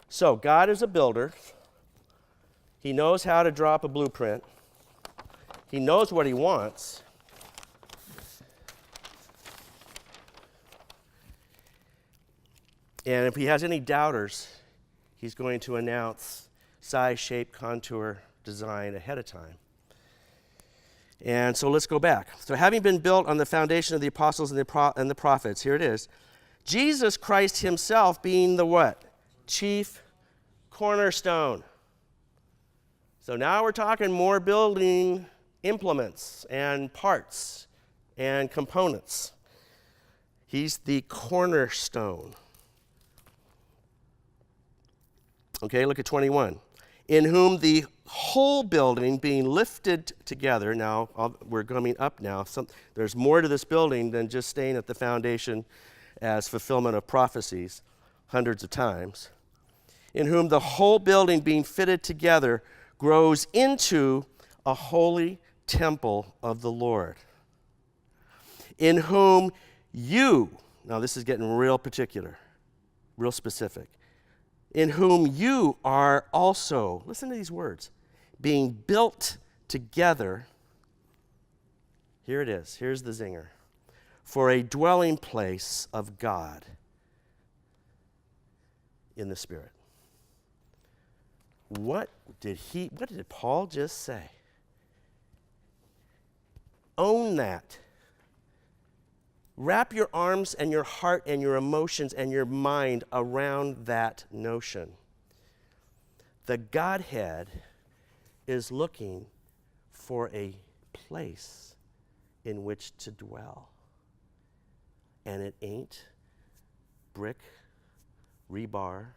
So God is a builder. He knows how to draw up a blueprint. He knows what he wants. And if he has any doubters, he's going to announce size, shape, contour, design ahead of time. And so let's go back. So having been built on the foundation of the apostles and the prophets, here it is. Jesus Christ himself being the what? Chief cornerstone. So now we're talking more building implements and parts and components. He's the cornerstone. Okay, look at 21. In whom the whole building being lifted together, now we're coming up now. There's more to this building than just staying at the foundation as fulfillment of prophecies hundreds of times. In whom the whole building being fitted together grows into a holy temple of the Lord. In whom you, now this is getting real particular, real specific. In whom you are also, listen to these words, being built together, here it is, here's the zinger, for a dwelling place of God in the Spirit. What did Paul just say? Own that. Wrap your arms and your heart and your emotions and your mind around that notion. The Godhead is looking for a place in which to dwell. And it ain't brick, rebar,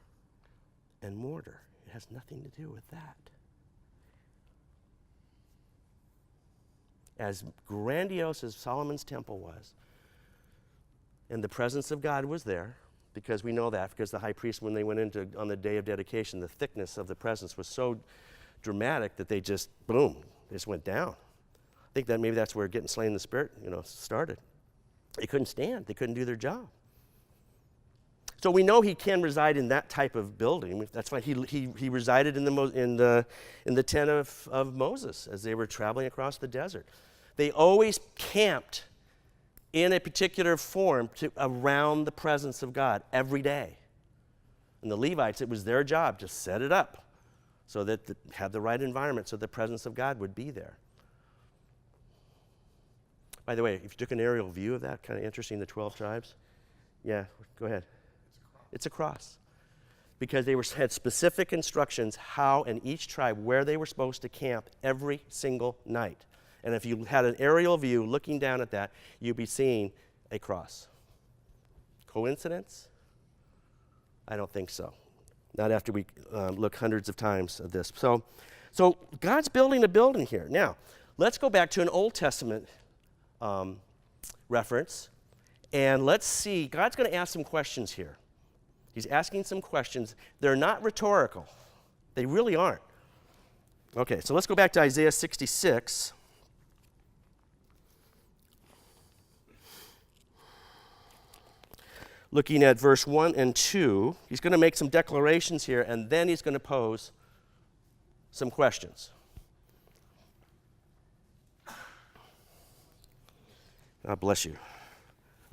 and mortar. It has nothing to do with that. As grandiose as Solomon's temple was, and the presence of God was there, because we know that, because the high priest, when they went into on the day of dedication, the thickness of the presence was so dramatic that they just, boom, they just went down. I think that maybe that's where getting slain in the Spirit, started. They couldn't stand. They couldn't do their job. So we know he can reside in that type of building. That's why he resided in the tent of Moses as they were traveling across the desert. They always camped in a particular form around the presence of God every day. And the Levites, it was their job to set it up so that had the right environment so the presence of God would be there. By the way, if you took an aerial view of that, kind of interesting, the 12 tribes. Yeah, go ahead. It's a cross. Because they had specific instructions how in each tribe, where they were supposed to camp every single night. And if you had an aerial view looking down at that, you'd be seeing a cross. Coincidence? I don't think so. Not after we look hundreds of times at this. So God's building a building here. Now, let's go back to an Old Testament reference, and let's see. God's going to ask some questions here. He's asking some questions. They're not rhetorical. They really aren't. Okay, so let's go back to Isaiah 66. Looking at verse 1 and 2, he's going to make some declarations here, and then he's going to pose some questions. God bless you.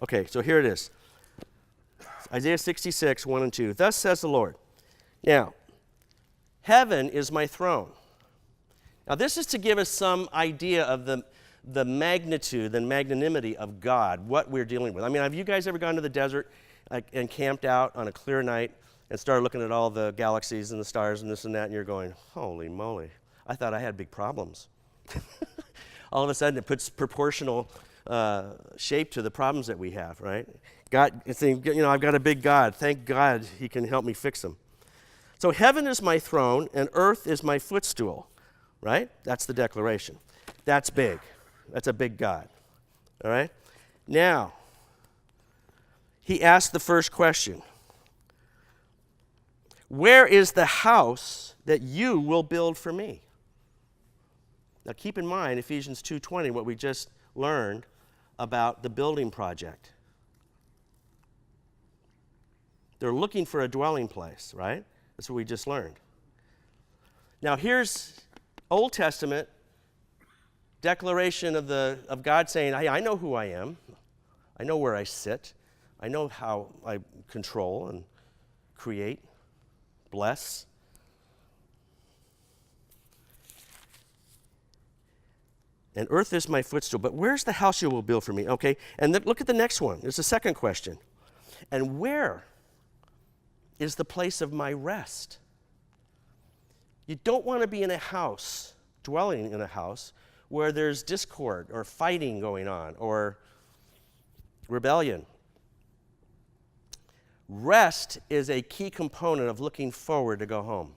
Okay, so here it is. Isaiah 66, 1 and 2. Thus says the Lord. Now, heaven is my throne. Now, this is to give us some idea of the magnitude and magnanimity of God, what we're dealing with. I mean, have you guys ever gone to the desert and camped out on a clear night and started looking at all the galaxies and the stars and this and that, and you're going, holy moly, I thought I had big problems. All of a sudden, it puts proportional shape to the problems that we have, right? God, I've got a big God. Thank God he can help me fix them. So heaven is my throne and earth is my footstool, right? That's the declaration. That's big. That's a big God, all right? Now, he asked the first question. Where is the house that you will build for me? Now keep in mind Ephesians 2:20, what we just learned about the building project. They're looking for a dwelling place, right? That's what we just learned. Now here's Old Testament declaration of God saying, hey, I know who I am. I know where I sit. I know how I control and create, bless. And earth is my footstool. But where's the house you will build for me? Okay, and look at the next one. It's the second question. And where is the place of my rest? You don't want to be in a house, dwelling in a house, where there's discord or fighting going on or rebellion. Rest is a key component of looking forward to go home.